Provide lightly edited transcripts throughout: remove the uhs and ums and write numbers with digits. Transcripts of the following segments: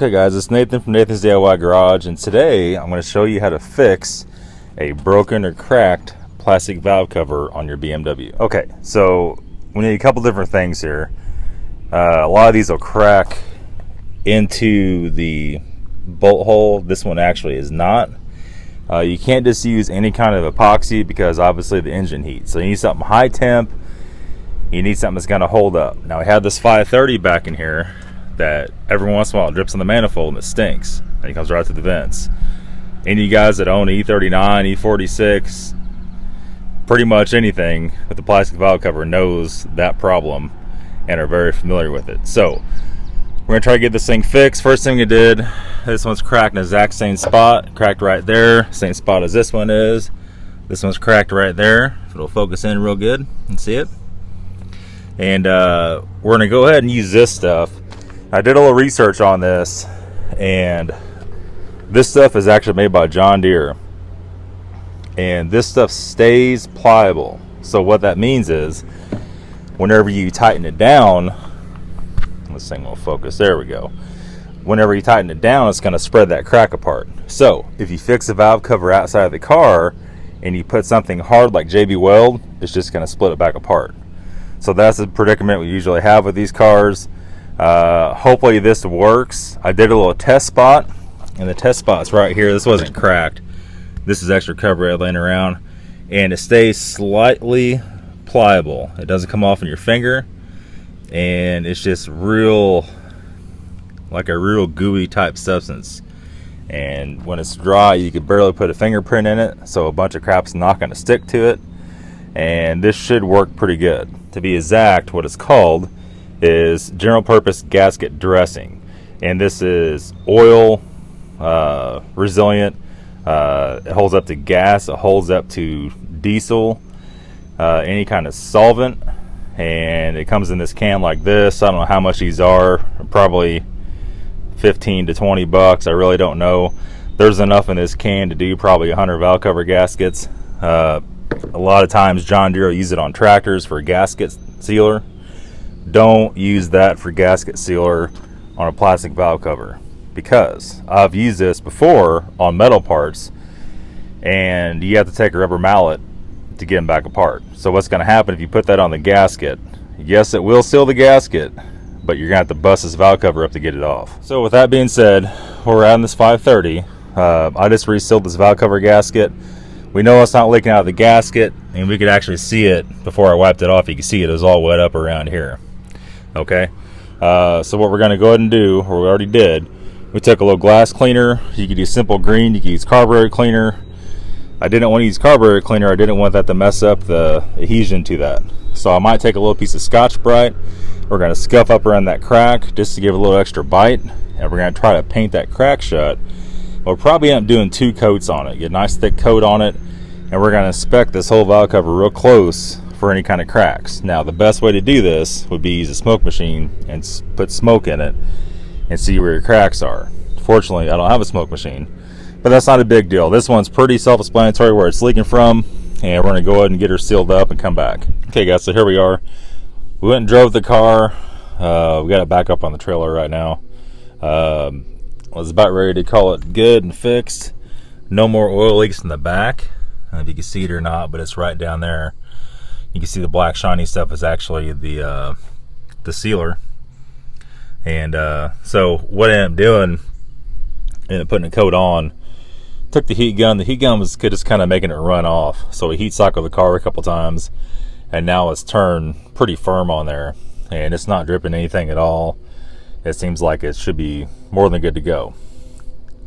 Okay guys, it's Nathan from Nathan's DIY Garage, and today I'm going to show you how to fix a broken or cracked plastic valve cover on your BMW. Okay, so we need a couple different things here. A lot of these will crack into the bolt hole. This one actually is not. You can't just use any kind of epoxy because obviously the engine heat. So you need something high temp. You need something that's going to hold up. Now we have this 530 back in here that every once in a while it drips on the manifold and it stinks and it comes right through the vents. Any of you guys that own E39, E46, pretty much anything with the plastic valve cover knows that problem and are very familiar with it. So we're gonna try to get this thing fixed. First thing we did, this one's cracked in the exact same spot, cracked right there, same spot as this one is. This one's cracked right there. It'll focus in real good and see it. And we're gonna go ahead and use this stuff. I did a little research on this, and this stuff is actually made by John Deere, and this stuff stays pliable. So what that means is whenever you tighten it down, this thing will focus, there we go. Whenever you tighten it down, it's going to spread that crack apart. So if you fix a valve cover outside of the car and you put something hard like JB Weld, it's just going to split it back apart. So that's the predicament we usually have with these cars. Hopefully this works. I did a little test spot, and the test spot's right here. This wasn't cracked. This is extra cover laying around, and it stays slightly pliable. It doesn't come off in your finger, and it's just real, like a real gooey type substance. And when it's dry, you could barely put a fingerprint in it, so a bunch of crap's not going to stick to it. And this should work pretty good. To be exact, what it's called is general purpose gasket dressing, and this is oil resilient. It holds up to gas, it holds up to diesel, any kind of solvent, and it comes in this can like this. I don't know how much these are, probably 15 to 20 bucks. I really don't know. There's enough in this can to do probably 100 valve cover gaskets. A lot of times John Deere will use it on tractors for gasket sealer. Don't use that for gasket sealer on a plastic valve cover, because I've used this before on metal parts and you have to take a rubber mallet to get them back apart. So what's going to happen if you put that on the gasket? Yes, it will seal the gasket, but you're going to have to bust this valve cover up to get it off. So with that being said, we're at this 530. I just resealed this valve cover gasket. We know it's not leaking out of the gasket, and we could actually see it before I wiped it off. You can see it was all wet up around here. Okay, so what we're going to go ahead and do, or we already did, we took a little glass cleaner. You could use simple green, you could use carburetor cleaner. I didn't want to use carburetor cleaner. I didn't want that to mess up the adhesion to that. So I might take a little piece of Scotch-Brite. We're going to scuff up around that crack just to give it a little extra bite, and we're going to try to paint that crack shut. We'll probably end up doing 2 coats on it, get a nice thick coat on it, and we're going to inspect this whole valve cover real close for any kind of cracks. Now the best way to do this would be use a smoke machine and put smoke in it and see where your cracks are. Fortunately, I don't have a smoke machine, but that's not a big deal. This one's pretty self-explanatory where it's leaking from, and we're going to go ahead and get her sealed up and come back. Okay guys, so here we are. We went and drove the car. We got it back up on the trailer right now. I was about ready to call it good and fixed. No more oil leaks in the back. I don't know if you can see it or not, but it's right down there. You can see the black shiny stuff is actually the sealer. And so what I ended up doing, ended up putting a coat on, took the heat gun. The heat gun was just kind of making it run off. So we heat cycled the car a couple times, and now it's turned pretty firm on there, and it's not dripping anything at all. It seems like it should be more than good to go.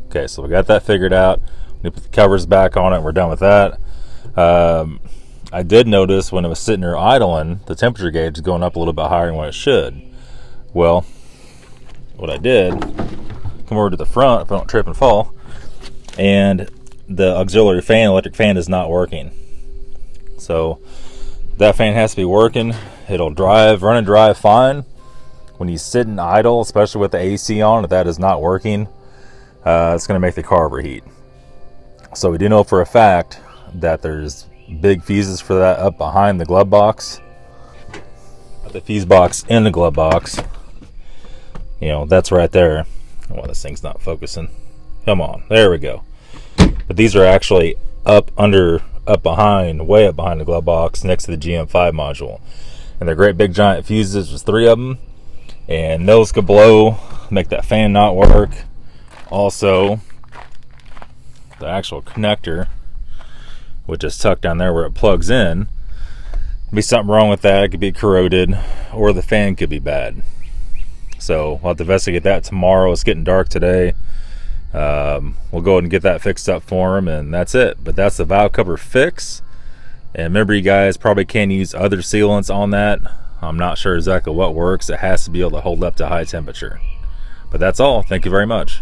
Okay, so we got that figured out. We put the covers back on it. We're done with that. I did notice when it was sitting there idling, the temperature gauge is going up a little bit higher than what it should. Well, what I did, come over to the front if I don't trip and fall, and the auxiliary fan, electric fan, is not working. So that fan has to be working. It'll run and drive fine. When you sit and idle, especially with the AC on, if that is not working, it's going to make the car overheat. So we do know for a fact that there's big fuses for that up behind the glove box. The fuse box in the glove box, you know, that's right there. Well, this thing's not focusing. Come on, there we go. But these are actually up behind, way up behind the glove box next to the GM5 module. And they're great big giant fuses. There's 3 of them. And those could blow, make that fan not work. Also, the actual connector, which is tucked down there where it plugs in, be something wrong with that. It could be corroded, or the fan could be bad. So we'll have to investigate that tomorrow. It's getting dark today. We'll go ahead and get that fixed up for him, and that's it. But that's the valve cover fix. And remember, you guys probably can use other sealants on that. I'm not sure exactly what works. It has to be able to hold up to high temperature. But that's all. Thank you very much.